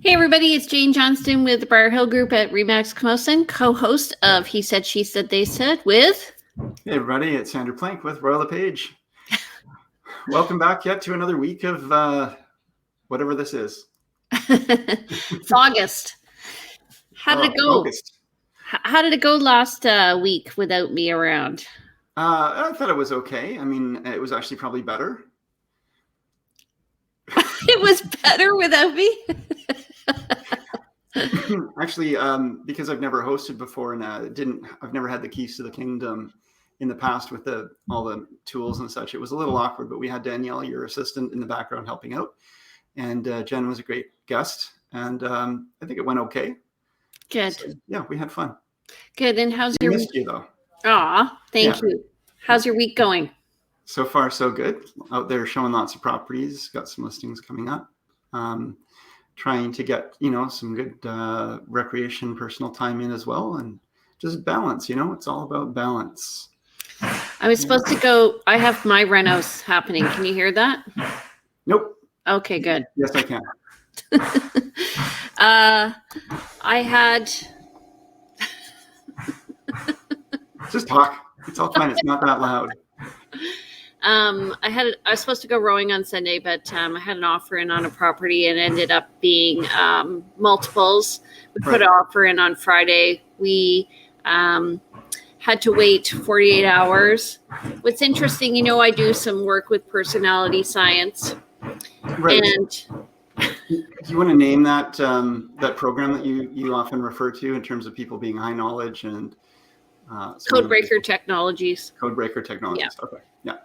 Hey everybody, it's Jane Johnston with the BriarHillGroup at REMAX Camosun, co-host of He Said, She Said, They Said with... Hey everybody, it's Andrew Plank with LePage. Welcome back yet to another week of whatever this is. It's August. How did it go? August. How did it go last week without me around? I thought it was okay. I mean, it was actually probably better. It was better without me? Actually, because I've never hosted before and I've never had the keys to the kingdom in the past with all the tools and such. It was a little awkward, but we had Danielle, your assistant, in the background helping out, and Jen was a great guest, and I think it went okay. Good. So, yeah, we had fun. Good. And how's We your... missed you though. Aw, thank you. How's your week going? So far, so good. Out there showing lots of properties. Got some listings coming up. Trying to get, some good recreation, personal time in as well. And just balance, it's all about balance. I was supposed to go, I have my renos happening. Can you hear that? Nope. Okay, good. Yes, I can. I had... Just talk. It's all fine. It's not that loud. I was supposed to go rowing on Sunday, but I had an offer in on a property and ended up being multiples. We put an offer in on Friday. We had to wait 48 hours. What's interesting, I do some work with personality science. Right. And do you want to name that that program that you often refer to in terms of people being high knowledge and Codebreaker Technologies. Codebreaker Technologies. Yeah. Okay. Yeah.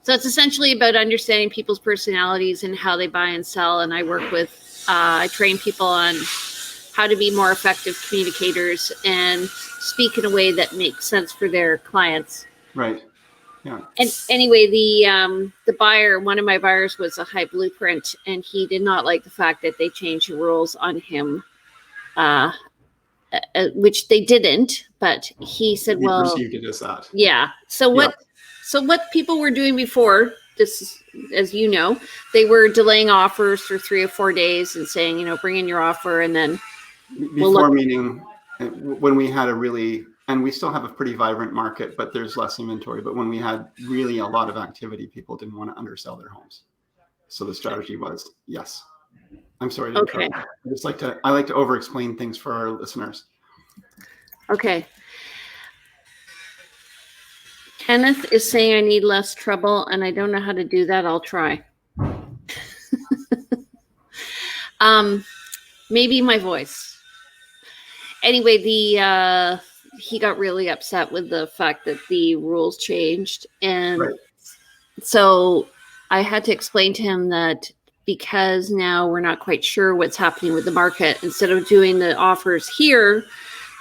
So it's essentially about understanding people's personalities and how they buy and sell. And I work with, I train people on how to be more effective communicators and speak in a way that makes sense for their clients. Right. Yeah. And anyway, the buyer, one of my buyers was a high blueprint, and he did not like the fact that they changed the rules on him, which they didn't. But he said, He "Well, perceived it as that." Yeah. So what? Yeah. So what people were doing before this, as you know, they were delaying offers for 3 or 4 days and saying, bring in your offer, and then before, meaning when we had and we still have a pretty vibrant market, but there's less inventory. But when we had really a lot of activity, people didn't want to undersell their homes. So the strategy was, yes. I'm sorry to interrupt. I like to over-explain things for our listeners. Okay. Kenneth is saying I need less trouble, and I don't know how to do that. I'll try. Maybe my voice. Anyway, he got really upset with the fact that the rules changed, and so I had to explain to him that because now we're not quite sure what's happening with the market, instead of doing the offers here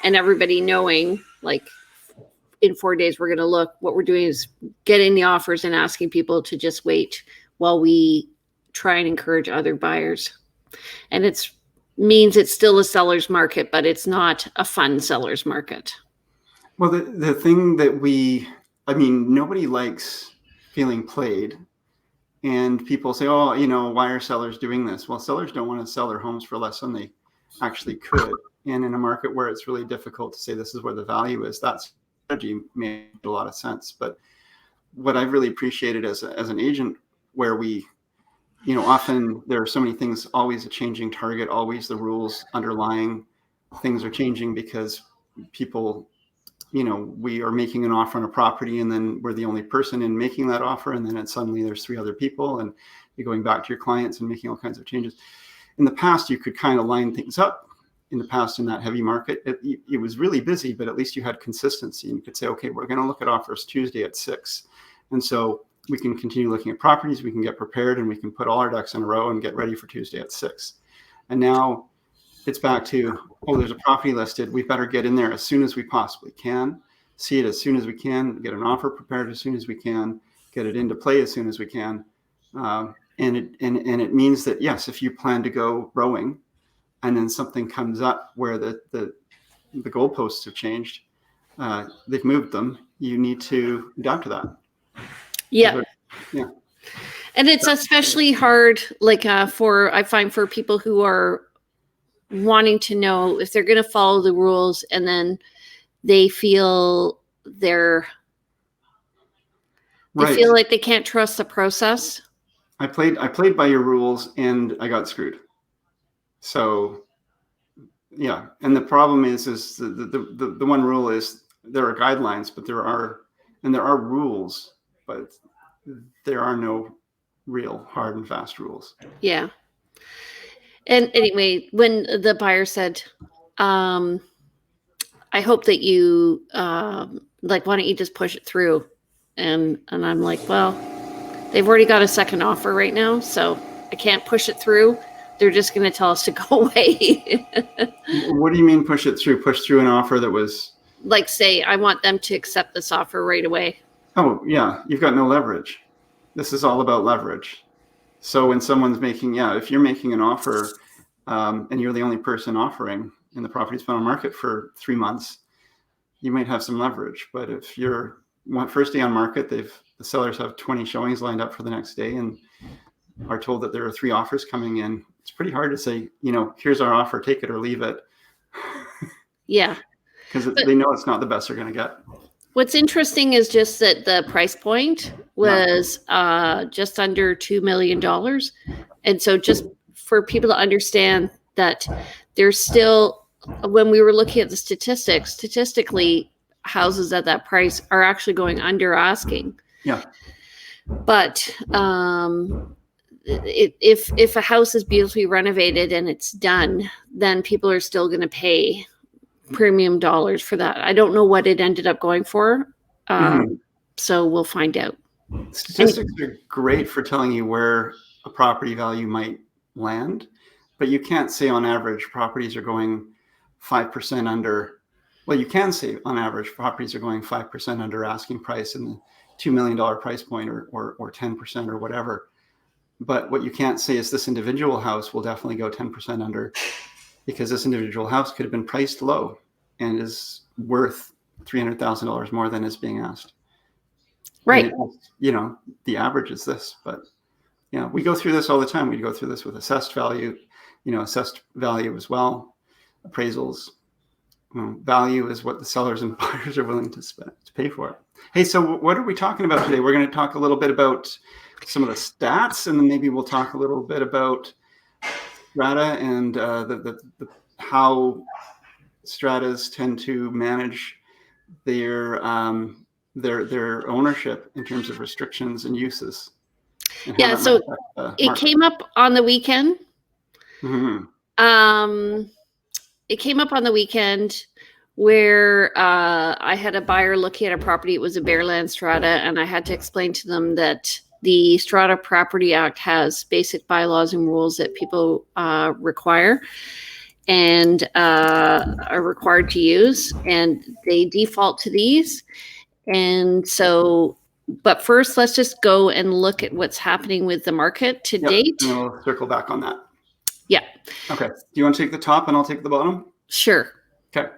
and everybody knowing, like, in 4 days we're going to look, what we're doing is getting the offers and asking people to just wait while we try and encourage other buyers. And it means it's still a seller's market, but it's not a fun seller's market. Well, the thing that nobody likes feeling played, and people say, oh, why are sellers doing this? Well, sellers don't want to sell their homes for less than they actually could. And in a market where it's really difficult to say this is where the value is, that's strategy made a lot of sense. But what I've really appreciated as an agent, where we, often there are so many things, always a changing target, always the rules underlying things are changing because people, we are making an offer on a property and then we're the only person in making that offer. And then suddenly there's 3 other people and you're going back to your clients and making all kinds of changes. In the past, you could kind of line things up. In the past, in that heavy market, it was really busy, but at least you had consistency, and you could say, okay, we're going to look at offers Tuesday at 6. And so we can continue looking at properties, we can get prepared, and we can put all our ducks in a row and get ready for Tuesday at 6. And now it's back to, oh, there's a property listed. We better get in there as soon as we possibly can, see it as soon as we can, get an offer prepared as soon as we can, get it into play as soon as we can. And it means that, yes, if you plan to go rowing, and then something comes up where the goalposts have changed, they've moved them, you need to adapt to that. Yeah. And it's especially hard, like I find for people who are wanting to know if they're going to follow the rules, and then they feel they feel like they can't trust the process. I played by your rules and I got screwed. So yeah, and the problem is the one rule is there are guidelines, but there are rules, but there are no real hard and fast rules. Yeah. And anyway, when the buyer said, I hope that you like, why don't you just push it through? And I'm like, well, they've already got a second offer right now, so I can't push it through. They're just going to tell us to go away. What do you mean push it through? Push through an offer that was like, say, I want them to accept this offer right away. Oh yeah, you've got no leverage. This is all about leverage. So when someone's making, if you're making an offer and you're the only person offering and the property's been on market for 3 months, you might have some leverage. But if you're first day on market, the sellers have 20 showings lined up for the next day and are told that there are 3 offers coming in. It's pretty hard to say, here's our offer, take it or leave it. Yeah. Because they know it's not the best they're going to get. What's interesting is just that the price point was just under $2 million. And so just for people to understand that there's still, when we were looking at the statistics, statistically, houses at that price are actually going under asking. Yeah. But if a house is beautifully renovated and it's done, then people are still going to pay premium dollars for that. I don't know what it ended up going for. So we'll find out. Statistics are great for telling you where a property value might land, but you can't say on average properties are going 5% under. Well, you can say on average properties are going 5% under asking price in the $2 million price point or 10% or whatever. But what you can't say is this individual house will definitely go 10% under, because this individual house could have been priced low and is worth $300,000 more than is being asked. Right. And the average is this, but we go through this all the time. We go through this with assessed value, assessed value as well. Appraisals, value is what the sellers and buyers are willing to pay for it. Hey, so what are we talking about today? We're going to talk a little bit about some of the stats, and then maybe we'll talk a little bit about Strata and how Stratas tend to manage their ownership in terms of restrictions and uses. And yeah, so it came up on the weekend. Mm-hmm. It came up on the weekend where I had a buyer looking at a property. It was a Bearland Strata, and I had to explain to them that the Strata Property Act has basic bylaws and rules that people require and are required to use, and they default to these. And so, but first, let's just go and look at what's happening with the market to date. And we'll circle back on that. Yeah. Okay. Do you want to take the top and I'll take the bottom? Sure. Okay.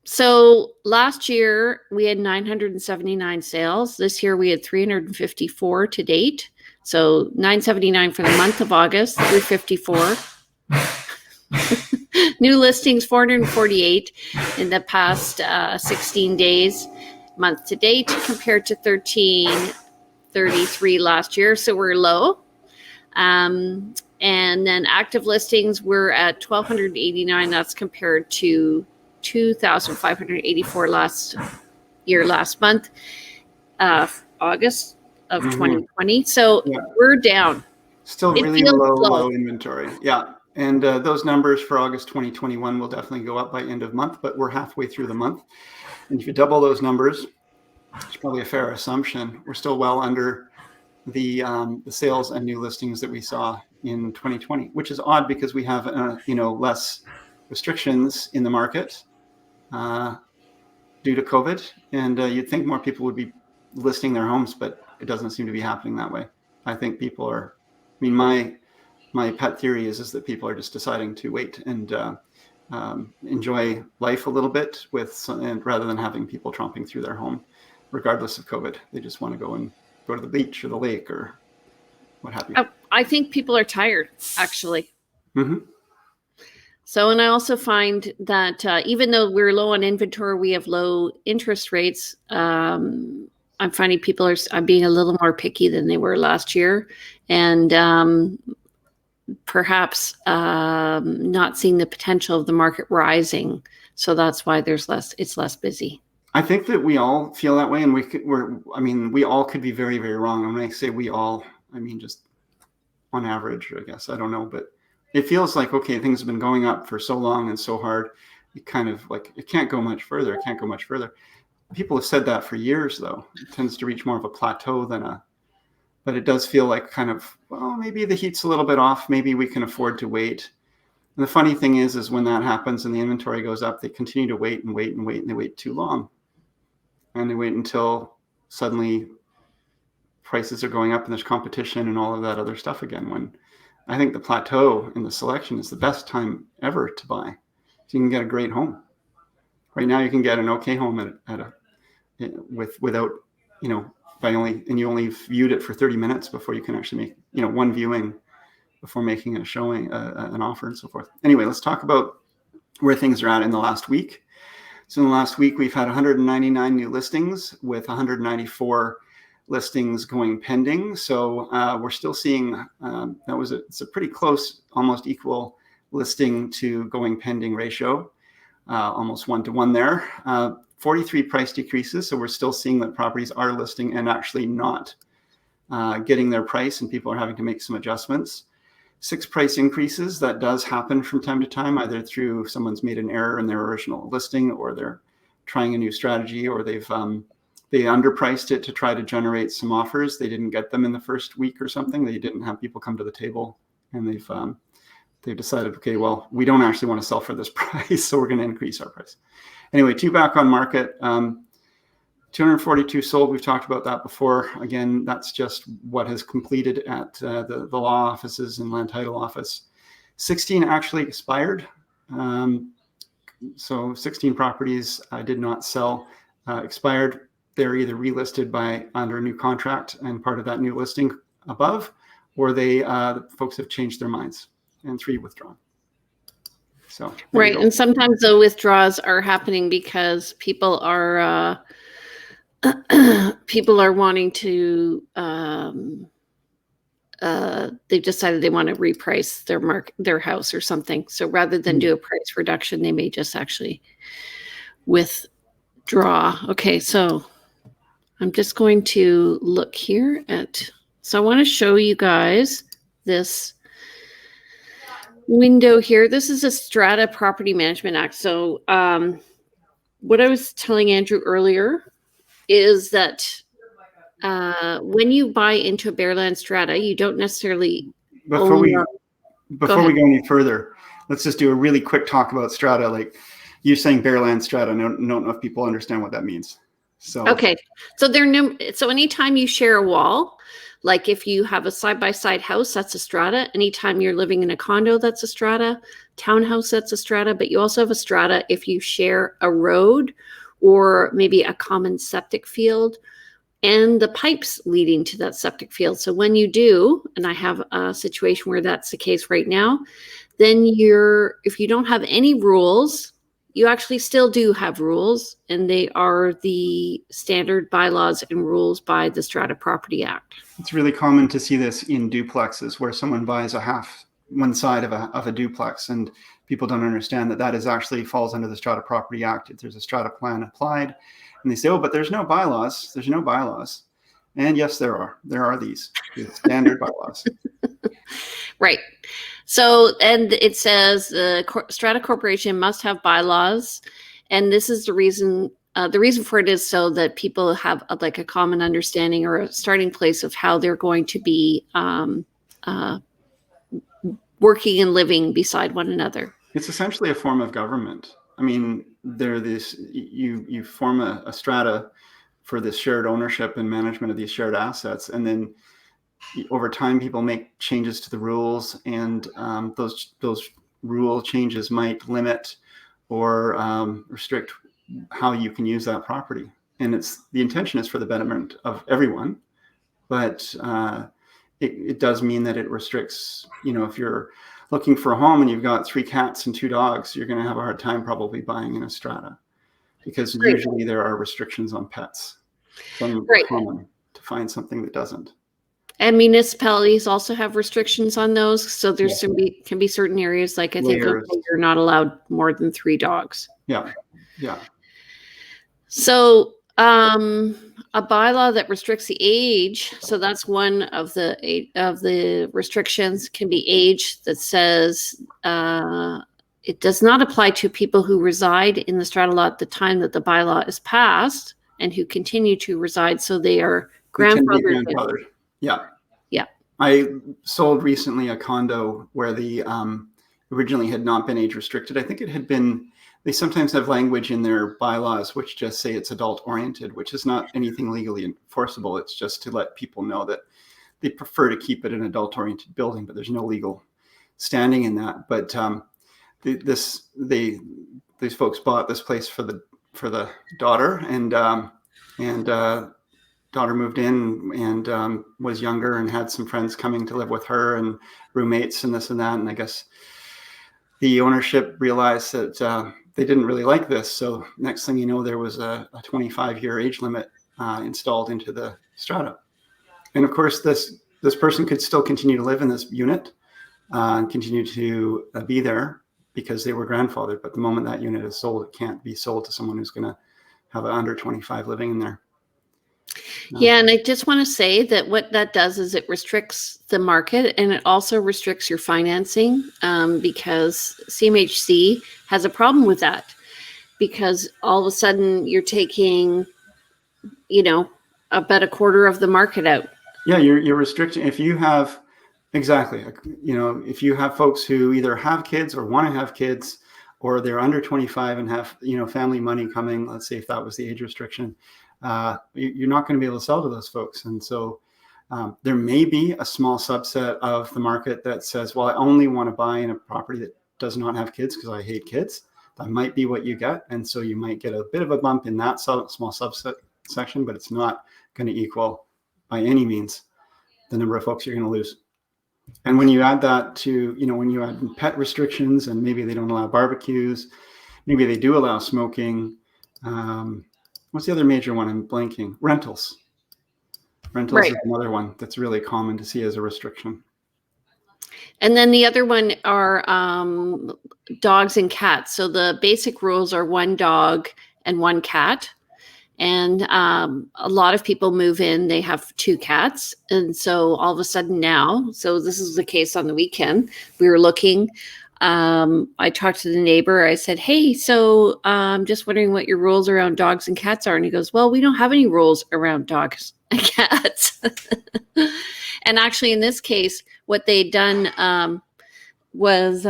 So last year we had 979 sales. This year we had 354 to date. So 979 for the month of August, 354. New listings, 448 in the past 16 days, month to date, compared to 1333 last year. So we're low. And then active listings, we're at 1,289. That's compared to 2,584 last month, August of 2020. So we're down. Still really low inventory. Yeah. And those numbers for August 2021 will definitely go up by end of month, but we're halfway through the month. And if you double those numbers, it's probably a fair assumption. We're still well under the sales and new listings that we saw in 2020, which is odd because we have less restrictions in the market due to COVID, and you'd think more people would be listing their homes, but it doesn't seem to be happening that way. I think people are. I mean, my pet theory is that people are just deciding to wait and enjoy life a little bit and rather than having people tromping through their home, regardless of COVID. They just want to go to the beach or the lake or what have you. I think people are tired, actually. Mm-hmm. So, and I also find that even though we're low on inventory, we have low interest rates. I'm finding people are being a little more picky than they were last year, and perhaps not seeing the potential of the market rising. So that's why it's less busy. I think that we all feel that way, and we all could be very, very wrong. And when I say we all, I mean just on average, I guess. I don't know, but it feels like, okay, things have been going up for so long and so hard. It kind of like, it can't go much further. It can't go much further. People have said that for years, though. It tends to reach more of a plateau but it does feel like kind of, well, maybe the heat's a little bit off. Maybe we can afford to wait. And the funny thing is when that happens and the inventory goes up, they continue to wait and wait and wait, and they wait too long. And they wait until suddenly prices are going up and there's competition and all of that other stuff again, when I think the plateau in the selection is the best time ever to buy. So you can get a great home. Right now you can get an okay home without, and you only viewed it for 30 minutes before you can actually make, one viewing before making a showing, an offer and so forth. Anyway, let's talk about where things are at in the last week. So in the last week, we've had 199 new listings with 194 listings going pending. So we're still seeing it's a pretty close, almost equal listing to going pending ratio, almost 1-to-1 there. 43 price decreases. So we're still seeing that properties are listing and actually not getting their price, and people are having to make some adjustments. 6 price increases. That does happen from time to time, either through someone's made an error in their original listing, or they're trying a new strategy, or they underpriced it to try to generate some offers. They didn't get them in the first week or something. They didn't have people come to the table, and they've decided, okay, well, we don't actually want to sell for this price, so we're going to increase our price. Anyway, 2 back on market. 242 sold. We've talked about that before. Again, that's just what has completed at the law offices and land title office. 16 actually expired. So 16 properties did not sell, expired. They're either relisted under a new contract and part of that new listing above, or the folks have changed their minds, and 3 withdrawn. So right, and sometimes the withdrawals are happening because people are wanting to. They've decided they want to reprice their house or something. So rather than do a price reduction, they may just actually withdraw. Okay, so I'm just going to look here so I want to show you guys this window here. This is a Strata Property Management Act. So what I was telling Andrew earlier is that when you buy into a bare land strata, you don't necessarily Before we go any further, let's just do a really quick talk about strata. Like, you're saying bare land strata, I don't know if people understand what that means. So okay, so so anytime you share a wall, like if you have a side-by-side house, that's a strata. Anytime you're living in a condo, that's a strata. Townhouse, that's a strata. But you also have a strata if you share a road or maybe a common septic field and the pipes leading to that septic field. So when you do, and I have a situation where that's the case right now, then if you don't have any rules, you actually still do have rules, and they are the standard bylaws and rules by the Strata Property Act. It's really common to see this in duplexes, where someone buys one side of a duplex, and people don't understand that is actually falls under the Strata Property Act. If there's a strata plan applied, and they say, oh, but there's no bylaws. There's no bylaws. And yes, there are. There are these standard bylaws. Right. So, and it says the Strata Corporation must have bylaws. And this is the reason for it is so that people have a common understanding or a starting place of how they're going to be working and living beside one another. It's essentially a form of government. I mean, you form a strata for this shared ownership and management of these shared assets, and then over time people make changes to the rules, and those rule changes might limit or restrict how you can use that property. And the intention is for the betterment of everyone, but it does mean that it restricts, if you're, looking for a home and you've got 3 cats and 2 dogs, you're going to have a hard time probably buying in a strata, because usually there are restrictions on pets. It's uncommon to find something that doesn't. And municipalities also have restrictions on those. So there's can be certain areas, like I think you're not allowed more than 3 dogs. Yeah. So a bylaw that restricts the age, so that's one of the restrictions, can be age, that says it does not apply to people who reside in the strata lot at the time that the bylaw is passed and who continue to reside, so they are grandfathered. Yeah. Yeah. I sold recently a condo where the originally had not been age restricted. I think it had been, they sometimes have language in their bylaws which just say it's adult oriented, which is not anything legally enforceable. It's just to let people know that they prefer to keep it an adult oriented building, but there's no legal standing in that. But these folks bought this place for the daughter, and daughter moved in and was younger and had some friends coming to live with her and roommates and this and that. And I guess the ownership realized that they didn't really like this. So next thing you know, there was a 25-year age limit installed into the strata. And of course, this person could still continue to live in this unit and continue to be there because they were grandfathered. But the moment that unit is sold, it can't be sold to someone who's going to have an under 25 living in there. Yeah, and I just want to say that what that does is it restricts the market, and it also restricts your financing, because CMHC has a problem with that, because all of a sudden you're taking, about a quarter of the market out. Yeah, you're restricting. If you have, exactly, if you have folks who either have kids or want to have kids, or they're under 25 and have, family money coming, let's say if that was the age restriction, you're not going to be able to sell to those folks. And so there may be a small subset of the market that says, well, I only want to buy in a property that does not have kids because I hate kids. That might be what you get. And so you might get a bit of a bump in that small subset section, but it's not going to equal by any means the number of folks you're going to lose. And when you add that to, when you add pet restrictions, and maybe they don't allow barbecues, maybe they do allow smoking. What's the other major one? I'm blanking. Rentals. Rentals is another one that's really common to see as a restriction. And then the other one are dogs and cats. So the basic rules are 1 dog and 1 cat. And a lot of people move in, they have 2 cats. And so all of a sudden now, so this is the case on the weekend, we were looking. I talked to the neighbor. I said, hey, so I'm just wondering what your rules around dogs and cats are. And he goes, well, we don't have any rules around dogs and cats. And actually, in this case, what they'd done was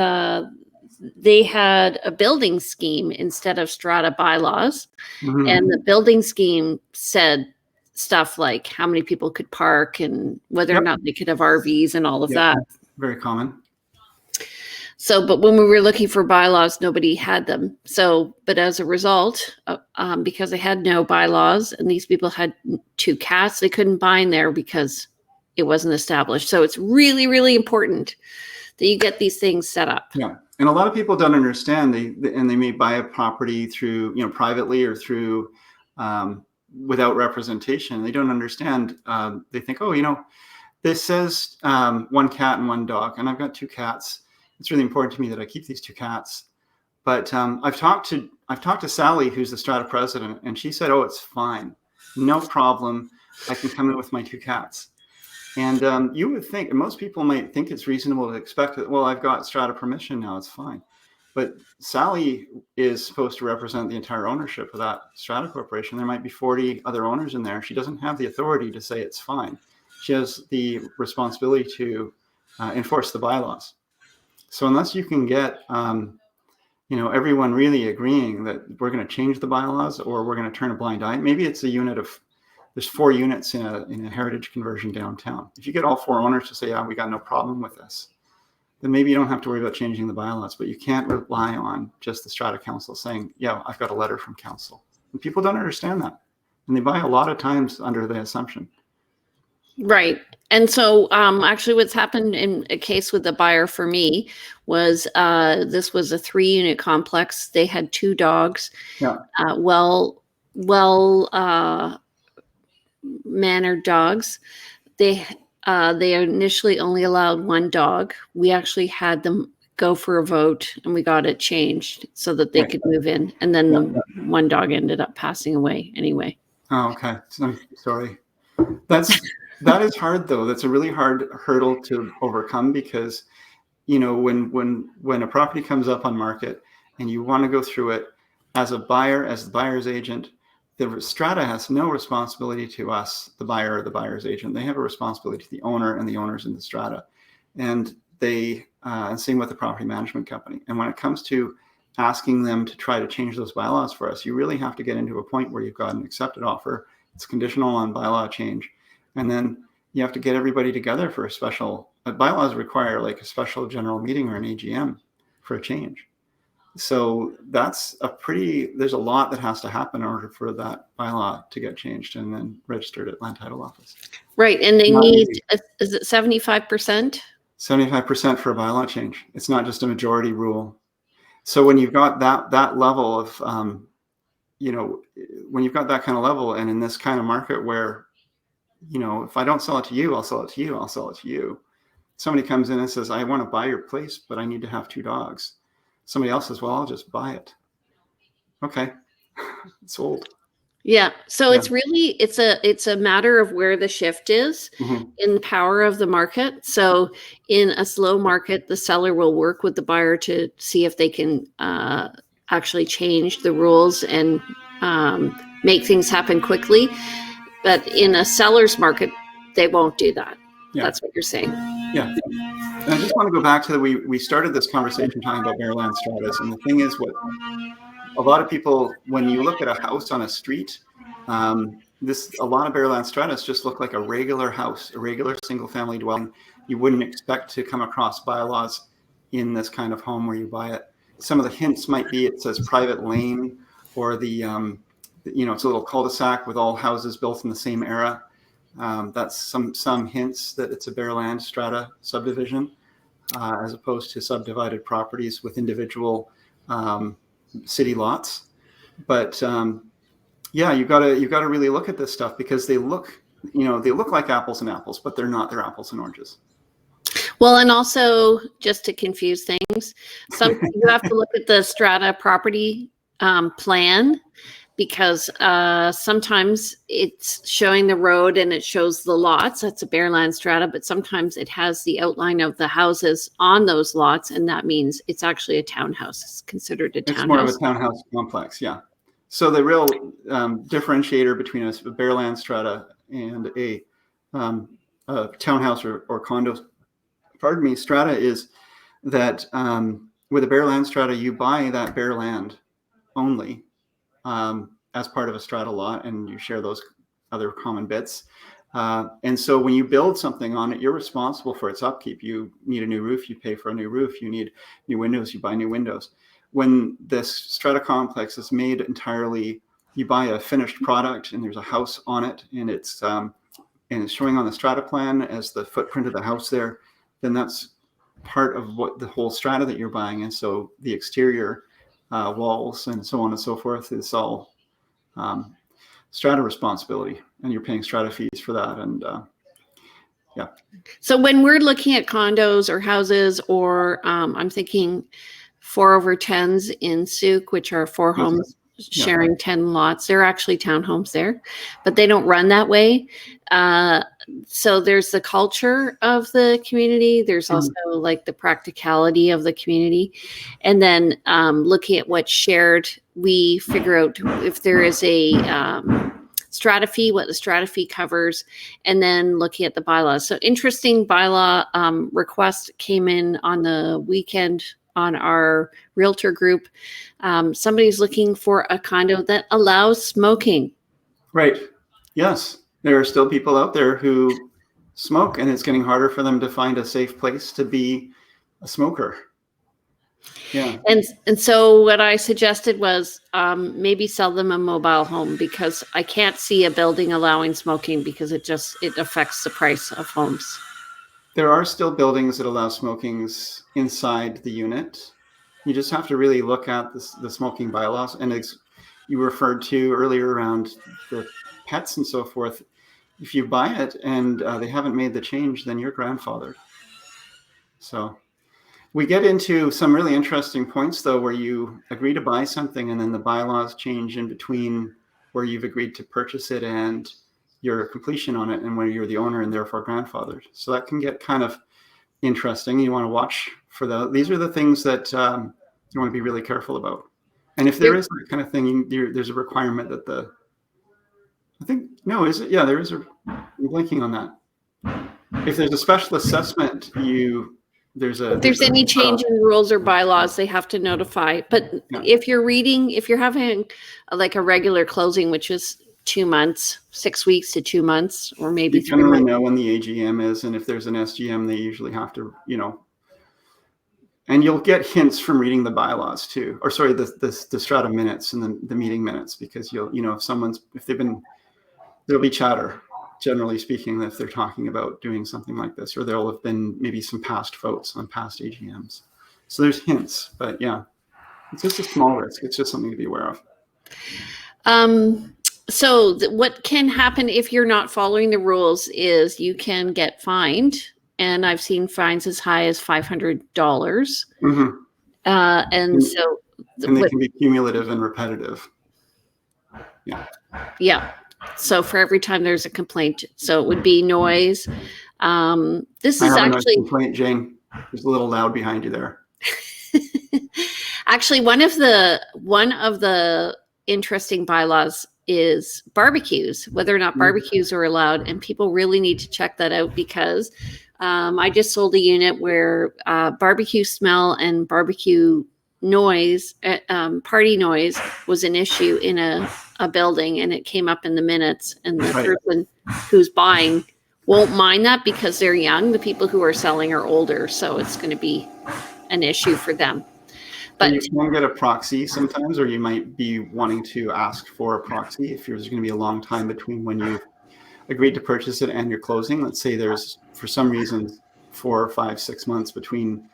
they had a building scheme instead of strata bylaws. Mm-hmm. And the building scheme said stuff like how many people could park and whether or not they could have RVs and all of that. Very common. So, but when we were looking for bylaws, nobody had them. So, but as a result, because they had no bylaws and these people had 2 cats, they couldn't buy in there because it wasn't established. So it's really, really important that you get these things set up. Yeah. And a lot of people don't understand, and they may buy a property through, privately or through without representation. They don't understand. They think, this says 1 cat and 1 dog, and I've got 2 cats. It's really important to me that I keep these 2 cats. But I've talked to Sally, who's the strata president, and she said, oh, it's fine. No problem. I can come in with my 2 cats. And you would think, and most people might think it's reasonable to expect that, well, I've got strata permission now, it's fine. But Sally is supposed to represent the entire ownership of that strata corporation. There might be 40 other owners in there. She doesn't have the authority to say it's fine. She has the responsibility to enforce the bylaws. So unless you can get, everyone really agreeing that we're going to change the bylaws or we're going to turn a blind eye, maybe it's a unit of, there's 4 units in a heritage conversion downtown. If you get all 4 owners to say, yeah, we got no problem with this, then maybe you don't have to worry about changing the bylaws, but you can't rely on just the strata council saying, yeah, I've got a letter from council. And people don't understand that. And they buy a lot of times under the assumption. Right. And so actually what's happened in a case with the buyer for me was this was a 3-unit complex. They had 2 dogs, Yeah. well mannered dogs. They initially only allowed 1 dog. We actually had them go for a vote and we got it changed so that they Right. could move in. And then Yeah. the 1 dog ended up passing away anyway. Oh, okay. I'm sorry. That is hard though. That's a really hard hurdle to overcome because, you know, when a property comes up on market and you want to go through it as a buyer, as the buyer's agent, the strata has no responsibility to us, the buyer or the buyer's agent. They have a responsibility to the owner and the owners in the strata. And they, and same with the property management company. And when it comes to asking them to try to change those bylaws for us, you really have to get into a point where you've got an accepted offer. It's conditional on bylaw change. And then you have to get everybody together for a special, bylaws require like a special general meeting or an AGM for a change. So that's there's a lot that has to happen in order for that bylaw to get changed and then registered at land title office. Right. And they need, is it 75%? 75% for a bylaw change. It's not just a majority rule. So when you've got that level of, you know, when you've got that kind of level and in this kind of market where, you know, if I don't sell it to you, I'll sell it to you, I'll sell it to you. Somebody comes in and says, I want to buy your place, but I need to have 2 dogs. Somebody else says, well, I'll just buy it. Okay. It's sold. Yeah. So it's really, it's a matter of where the shift is in the power of the market. So in a slow market, the seller will work with the buyer to see if they can actually change the rules and make things happen quickly. But in a seller's market, they won't do that. Yeah. That's what you're saying. Yeah. And I just want to go back to we started this conversation talking about bare land stratas. And the thing is, what a lot of people, when you look at a house on a street, a lot of bare land stratas just look like a regular house, a regular single family dwelling. You wouldn't expect to come across bylaws in this kind of home where you buy it. Some of the hints might be it says private lane, or the, you know, it's a little cul-de-sac with all houses built in the same era. That's some hints that it's a bare land strata subdivision, as opposed to subdivided properties with individual city lots. But yeah, you've got to really look at this stuff because they look like apples and apples, but they're not. They're apples and oranges. Well, and also just to confuse things, you have to look at the strata property plan, because sometimes it's showing the road and it shows the lots. That's a bare land strata, but sometimes it has the outline of the houses on those lots, and that means it's actually a townhouse. It's considered a townhouse. It's more of a townhouse complex, yeah. So the real differentiator between a bare land strata and a townhouse or condo, strata, is that with a bare land strata, you buy that bare land only as part of a strata lot, and you share those other common bits. And so when you build something on it, you're responsible for its upkeep. You need a new roof, you pay for a new roof. You need new windows, you buy new windows. When this strata complex is made entirely, you buy a finished product and there's a house on it, and it's showing on the strata plan as the footprint of the house there, then that's part of what the whole strata that you're buying. And so the exterior walls and so on and so forth is all strata responsibility, and you're paying strata fees for that. And yeah. So when we're looking at condos or houses, or I'm thinking 4/10s in Souk, which are 4 homes sharing 10 lots. They're actually townhomes there, but they don't run that way. So there's the culture of the community. There's also like the practicality of the community. And then looking at what's shared, we figure out if there is a strata fee, what the strata fee covers, and then looking at the bylaws. So interesting bylaw request came in on the weekend on our Realtor group. Somebody's looking for a condo that allows smoking. Right. Yes. There are still people out there who smoke, and it's getting harder for them to find a safe place to be a smoker. Yeah. And so what I suggested was maybe sell them a mobile home, because I can't see a building allowing smoking, because it affects the price of homes. There are still buildings that allow smokings inside the unit. You just have to really look at the smoking bylaws. And as you referred to earlier around the pets and so forth, if you buy it and they haven't made the change, then you're grandfathered. So we get into some really interesting points, though, where you agree to buy something and then the bylaws change in between where you've agreed to purchase it and your completion on it, and where you're the owner and therefore grandfathered. So that can get kind of interesting. You want to watch for these are the things that you want to be really careful about. And if there is that kind of thing, there's a requirement that there is I'm blanking on that. If there's a special assessment, if there's any change in rules or bylaws, they have to notify. But if you're having like a regular closing, which is 2 months, 6 weeks to 2 months, or maybe 3 months. You generally know when the AGM is, and if there's an SGM, they usually have to, and you'll get hints from reading the bylaws too, or sorry, the Strata minutes and the meeting minutes, because there'll be chatter, generally speaking, if they're talking about doing something like this, or there'll have been maybe some past votes on past AGMs. So there's hints, but yeah, it's just a small risk. It's just something to be aware of. So what can happen if you're not following the rules is you can get fined, and I've seen fines as high as $500. Mm-hmm. And they can be cumulative and repetitive. Yeah. Yeah. So for every time there's a complaint, so it would be noise. This is actually a complaint, Jane. There's a little loud behind you there. Actually, one of the interesting bylaws is barbecues, whether or not barbecues are allowed, and people really need to check that out, because I just sold a unit where barbecue smell and barbecue noise, party noise, was an issue in a building, and it came up in the minutes, and the person who's buying won't mind that because they're young. The people who are selling are older, so it's going to be an issue for them. But you can get a proxy sometimes, or you might be wanting to ask for a proxy if there's going to be a long time between when you've agreed to purchase it and your closing. Let's say there's, for some reason, 4 or 5, 6 months between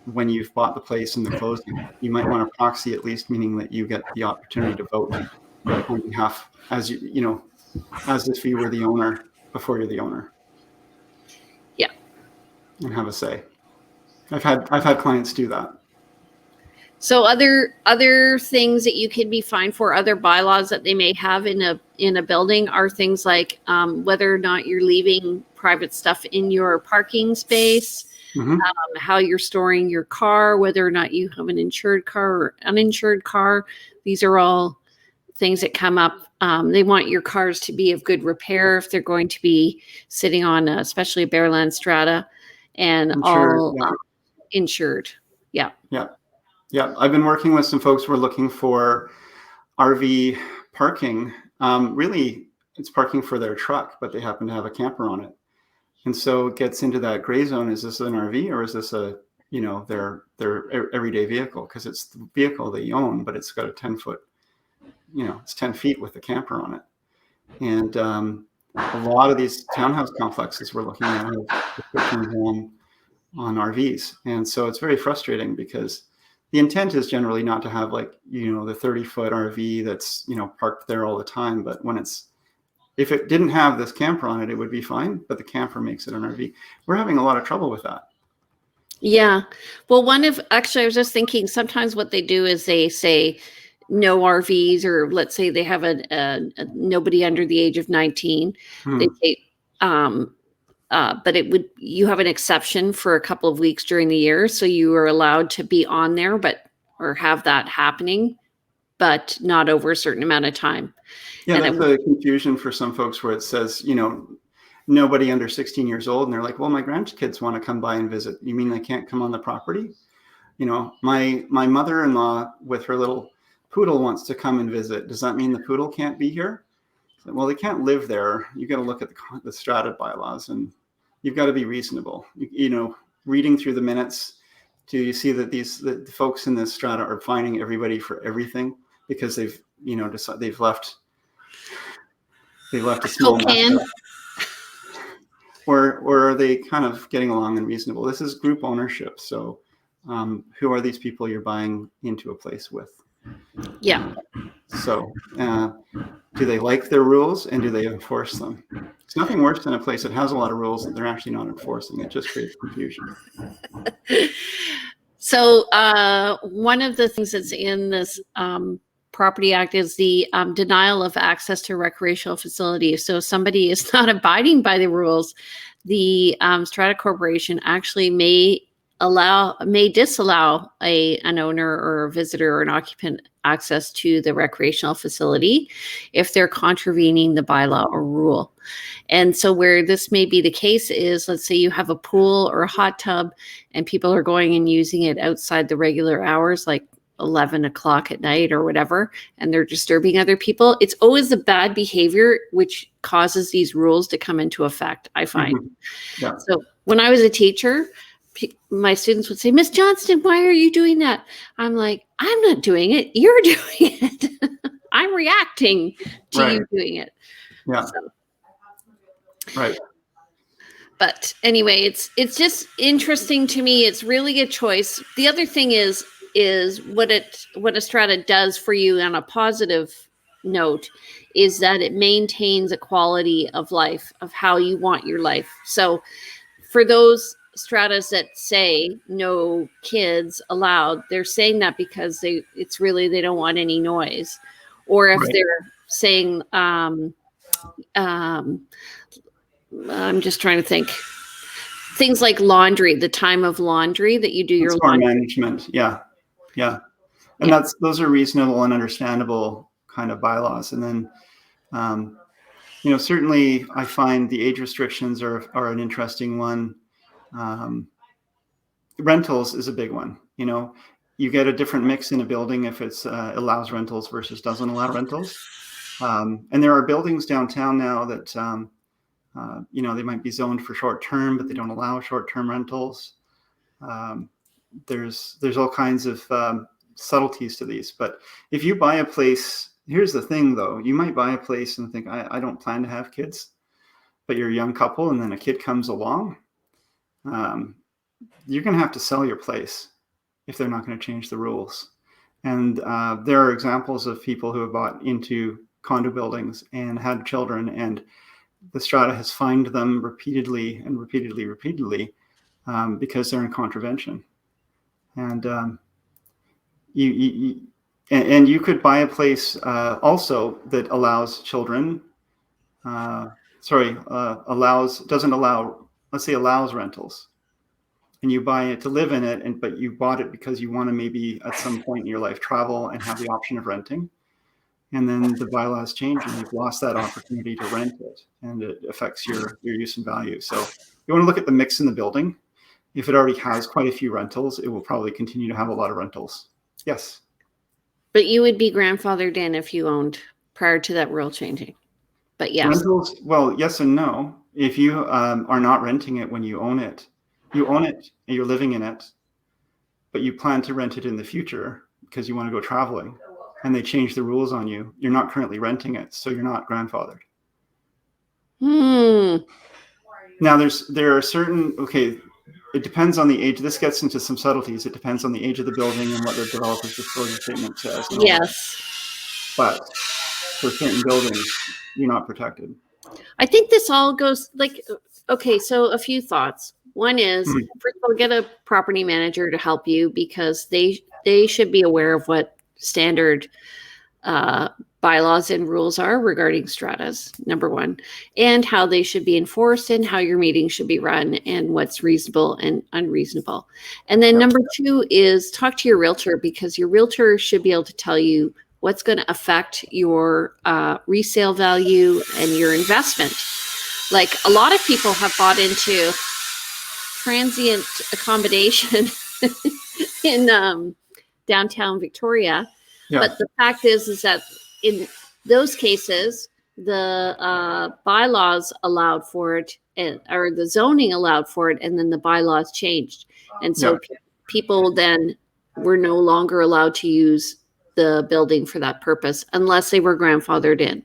when you've bought the place and the closing. You might want a proxy, at least, meaning that you get the opportunity to vote on behalf, as as if you were the owner before you're the owner. Yeah. And have a say. I've had clients do that. So other things that you can be fined for, other bylaws that they may have in a building, are things like whether or not you're leaving private stuff in your parking space, how you're storing your car, whether or not you have an insured car or uninsured car. These are all things that come up. They want your cars to be of good repair if they're going to be sitting on, especially a Bearland Strata, and insured. Yeah. Yeah. Yeah, I've been working with some folks who are looking for RV parking. Really, it's parking for their truck, but they happen to have a camper on it. And so it gets into that gray zone. Is this an RV, or is this their everyday vehicle? Because it's the vehicle they own, but it's got a 10-foot, it's 10 feet with a camper on it. And a lot of these townhouse complexes we're looking at have restrictions on RVs. And so it's very frustrating, because the intent is generally not to have the 30-foot RV that's, parked there all the time. But if it didn't have this camper on it, it would be fine. But the camper makes it an RV. We're having a lot of trouble with that. Yeah. Well, I was just thinking, sometimes what they do is they say no RVs, or let's say they have a nobody under the age of 19. They say, but you have an exception for a couple of weeks during the year. So you are allowed to be on there, or have that happening, but not over a certain amount of time. Yeah, that's a confusion for some folks, where it says, nobody under 16 years old. And they're like, well, my grandkids want to come by and visit. You mean they can't come on the property? My mother-in-law with her little poodle wants to come and visit. Does that mean the poodle can't be here? Well, they can't live there. You got to look at the Strata bylaws, and you've got to be reasonable. Reading through the minutes, Do you see that the folks in this strata are fining everybody for everything because they've decided they've left a small Cocaine. or are they kind of getting along and reasonable? This is group ownership, so who are these people you're buying into a place with? Yeah. So do they like their rules and do they enforce them? It's nothing worse than a place that has a lot of rules that they're actually not enforcing. It just creates confusion. So one of the things that's in this Property Act is the denial of access to recreational facilities. So if somebody is not abiding by the rules, the Strata Corporation actually may disallow an owner or a visitor or an occupant access to the recreational facility if they're contravening the bylaw or rule. And so where this may be the case is, let's say you have a pool or a hot tub and people are going and using it outside the regular hours, like 11 o'clock at night or whatever, and they're disturbing other people. It's always the bad behavior which causes these rules to come into effect, I find. Mm-hmm. Yeah. So when I was a teacher, my students would say, Miss Johnston, why are you doing that? I'm like, I'm not doing it. You're doing it. I'm reacting to you doing it. Yeah. So. Right. But anyway, it's just interesting to me. It's really a choice. The other thing is what a strata does for you on a positive note is that it maintains a quality of life of how you want your life. So for those stratas that say no kids allowed, they're saying that because they don't want any noise, or if they're saying I'm just trying to think. Things like laundry, the time of laundry that you do your laundry. Management. Yeah. Yeah. And those are reasonable and understandable kind of bylaws. And then, certainly I find the age restrictions are an interesting one. Rentals is a big one. You get a different mix in a building if it's allows rentals versus doesn't allow rentals. And there are buildings downtown now that, they might be zoned for short-term, but they don't allow short-term rentals. There's all kinds of subtleties to these. But if you buy a place, here's the thing though, you might buy a place and think, I don't plan to have kids, but you're a young couple and then a kid comes along. You're going to have to sell your place if they're not going to change the rules. And there are examples of people who have bought into condo buildings and had children, and the strata has fined them repeatedly because they're in contravention. And you could buy a place also that allows children. Allows rentals, and you buy it to live in it, but you bought it because you want to maybe at some point in your life travel and have the option of renting. And then the bylaws change and you've lost that opportunity to rent it, and it affects your use and value. So you want to look at the mix in the building. If it already has quite a few rentals, it will probably continue to have a lot of rentals. Yes. But you would be grandfathered in if you owned prior to that rule changing. But yes. Rentals, well, yes and no. If you are not renting it when you own it and you're living in it, but you plan to rent it in the future because you want to go traveling, and they change the rules on you, you're not currently renting it, so you're not grandfathered. Now there are certain, it depends on the age. This gets into some subtleties. It depends on the age of the building and what the developer's disclosure statement says. Yes. But for certain buildings, you're not protected. I think this all goes so a few thoughts. One is, first of all, get a property manager to help you because they should be aware of what standard bylaws and rules are regarding stratas, number one, and how they should be enforced and how your meetings should be run and what's reasonable and unreasonable. And then number two is talk to your realtor, because your realtor should be able to tell you what's going to affect your resale value and your investment. Like a lot of people have bought into transient accommodation in downtown Victoria. Yeah. But the fact is that in those cases, the bylaws allowed for it, or the zoning allowed for it, and then the bylaws changed. And so people then were no longer allowed to use the building for that purpose unless they were grandfathered in.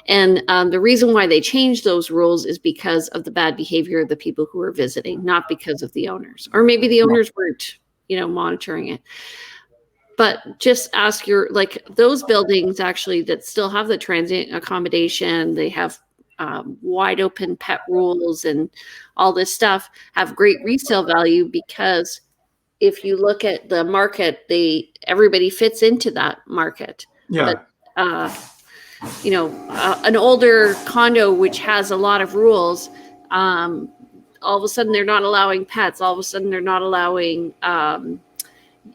And the reason why they changed those rules is because of the bad behavior of the people who were visiting, not because of the owners. Or maybe the owners weren't, monitoring it. But just ask those buildings actually that still have the transient accommodation, they have wide open pet rules and all this stuff, have great resale value, because if you look at the market, everybody fits into that market. Yeah. But an older condo which has a lot of rules, all of a sudden they're not allowing pets. All of a sudden they're not allowing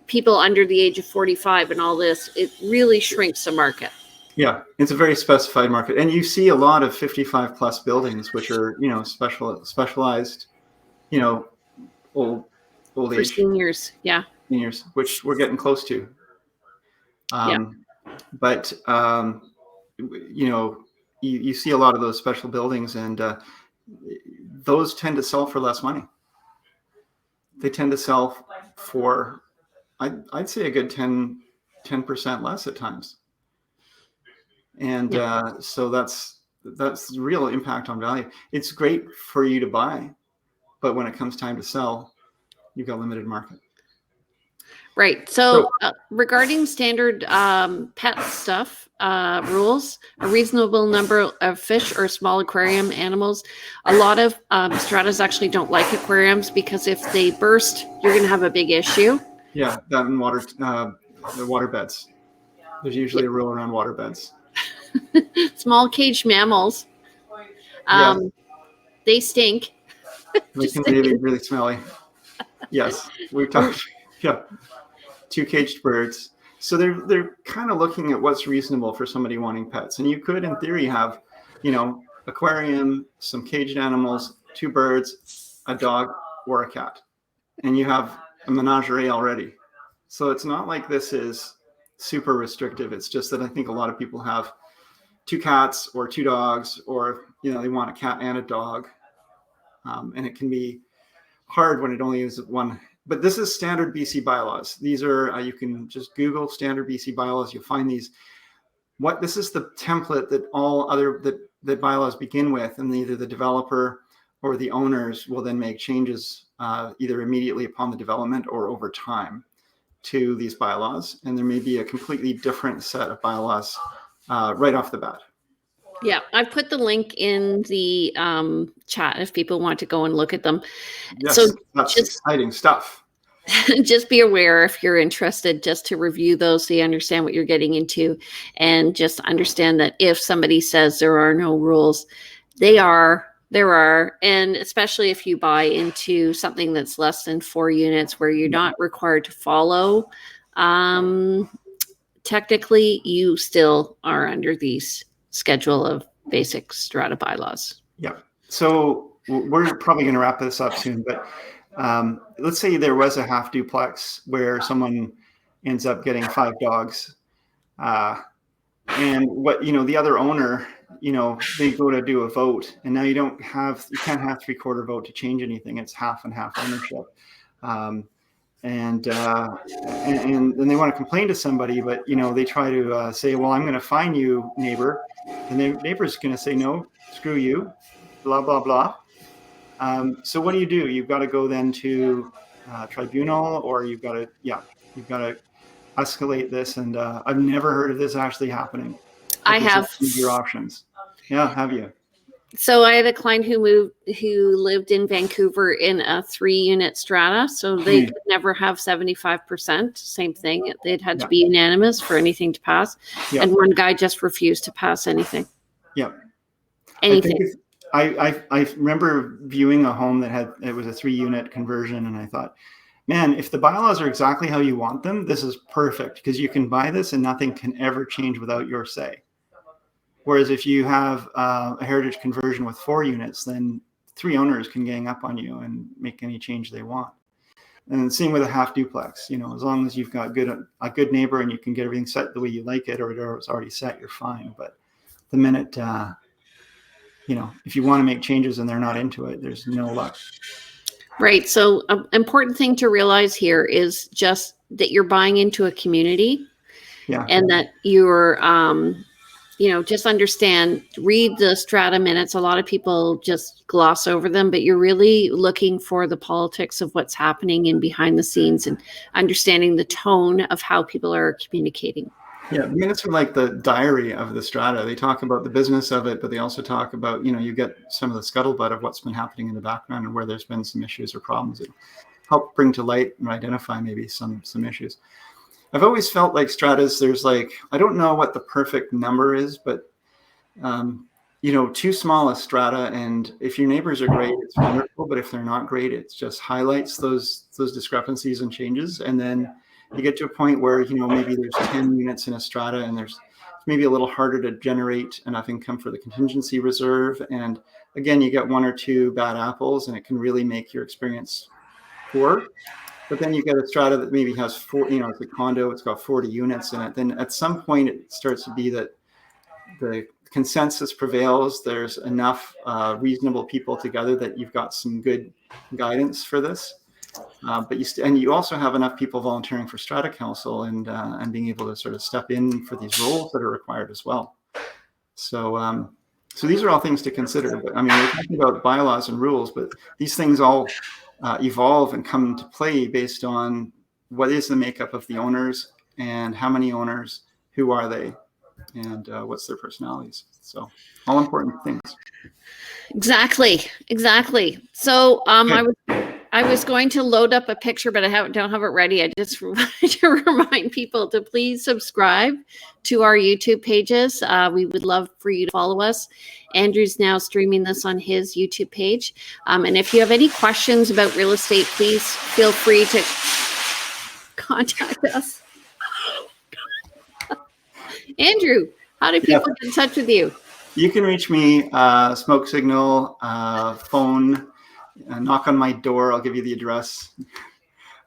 people under the age of 45 and all this. It really shrinks the market. Yeah, it's a very specified market, and you see a lot of 55 plus buildings, which are specialized, old For age seniors. Yeah. seniors, which we're getting close to. But you see a lot of those special buildings, and those tend to sell for less money. They tend to sell for, I'd say, a good 10% less at times. And so that's the real impact on value. It's great for you to buy, but when it comes time to sell, you've got limited market. Right. So regarding standard pet stuff rules, a reasonable number of fish or small aquarium animals. A lot of stratas actually don't like aquariums because if they burst, you're going to have a big issue. Yeah, that and the water beds. There's usually a rule around water beds. Small caged mammals. They stink. They can be really smelly. Yes, we've talked. Yeah, 2 caged birds. So they're kind of looking at what's reasonable for somebody wanting pets. And you could, in theory, have, aquarium, some caged animals, 2 birds, a dog, or a cat, and you have a menagerie already. So it's not like this is super restrictive. It's just that I think a lot of people have 2 cats or 2 dogs, or they want a cat and a dog, and it can be hard when it only is one. But this is standard BC bylaws. These are you can just Google standard BC bylaws. You'll find these. This is the template that all other that bylaws begin with, and either the developer or the owners will then make changes either immediately upon the development or over time to these bylaws. And there may be a completely different set of bylaws right off the bat. Yeah, I put the link in the chat if people want to go and look at them. Yes, so that's exciting stuff. Just be aware if you're interested, just to review those so you understand what you're getting into, and just understand that if somebody says there are no rules, there are, and especially if you buy into something that's less than 4 units where you're not required to follow, technically you still are under these schedule of basic strata bylaws. Yeah. So we're probably going to wrap this up soon, but let's say there was a half duplex where someone ends up getting 5 dogs, and the other owner, they go to do a vote, and now you can't have 3/4 vote to change anything. It's half and half ownership. And they want to complain to somebody, but they try to say, well, I'm going to fine you, neighbor. And the neighbor's going to say, no, screw you, blah, blah, blah. So what do? You've got to go then to tribunal, or you've got to escalate this. And I've never heard of this actually happening. I have. Your options. Yeah, have you? So I had a client who lived in Vancouver in a 3-unit strata. So they could never have 75%. Same thing. It had to be unanimous for anything to pass. Yeah. And one guy just refused to pass anything. Yeah. Anything. I remember viewing a home it was a 3-unit conversion, and I thought, man, if the bylaws are exactly how you want them, this is perfect, because you can buy this and nothing can ever change without your say. Whereas if you have a heritage conversion with 4 units, then 3 owners can gang up on you and make any change they want. And same with a half duplex. As long as you've got a good neighbor and you can get everything set the way you like it, or it's already set, you're fine. But the minute if you want to make changes and they're not into it, there's no luck. Right. So an important thing to realize here is just that you're buying into a community, and that you're, just understand, read the strata minutes. A lot of people just gloss over them, but you're really looking for the politics of what's happening in behind the scenes and understanding the tone of how people are communicating. Yeah, the minutes are like the diary of the strata. They talk about the business of it, but they also talk about, you get some of the scuttlebutt of what's been happening in the background and where there's been some issues or problems that help bring to light and identify maybe some issues. I've always felt like stratas, there's like, I don't know what the perfect number is, but too small a strata, and if your neighbors are great, it's wonderful, but if they're not great, it just highlights those discrepancies and changes. And then you get to a point where, maybe there's 10 units in a strata, and it's maybe a little harder to generate enough income for the contingency reserve. And again, you get one or two bad apples, and it can really make your experience poor. But then you get a strata that maybe has it's a condo, it's got 40 units in it. Then at some point it starts to be that the consensus prevails. There's enough reasonable people together that you've got some good guidance for this. But you also have enough people volunteering for strata council and being able to sort of step in for these roles that are required as well. So these are all things to consider. But I mean, we're talking about bylaws and rules, but these things all evolve and come into play based on what is the makeup of the owners and how many owners, who are they, and what's their personalities. So all important things. Exactly. So I was going to load up a picture, but I don't have it ready. I just wanted to remind people to please subscribe to our YouTube pages. We would love for you to follow us. Andrew's now streaming this on his YouTube page. And if you have any questions about real estate, please feel free to contact us. Andrew, how do people get in touch with you? You can reach me, smoke signal, phone, knock on my door. I'll give you the address.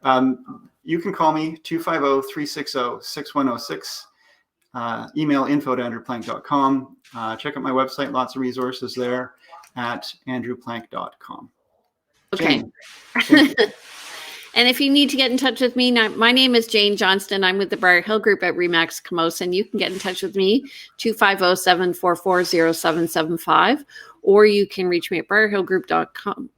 You can call me 250-360-6106. Email info@andrewplank.com. Check out my website. Lots of resources there at andrewplank.com. Okay. And if you need to get in touch with me, my name is Jane Johnston. I'm with the BriarHillGroup at REMAX Camosa, and you can get in touch with me, 250-744-0775, or you can reach me at BriarHillGroup.com.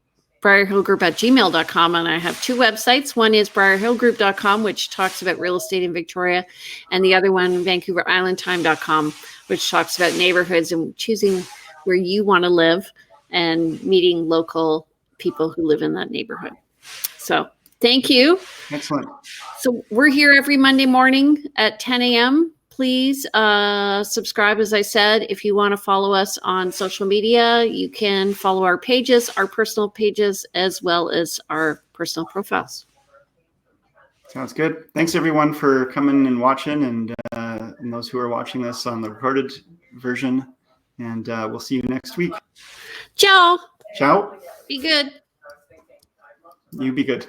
BriarHillGroup@gmail.com, and I have two websites. One is BriarHillGroup.com, which talks about real estate in Victoria, and the other one, VancouverIslandTime.com, which talks about neighborhoods and choosing where you want to live and meeting local people who live in that neighborhood. So thank you. Excellent. So we're here every Monday morning at 10 a.m. Please subscribe, as I said. If you want to follow us on social media, you can follow our pages, our personal pages, as well as our personal profiles. Sounds good. Thanks, everyone, for coming and watching, and those who are watching this on the recorded version. And we'll see you next week. Ciao. Ciao. Be good. You be good.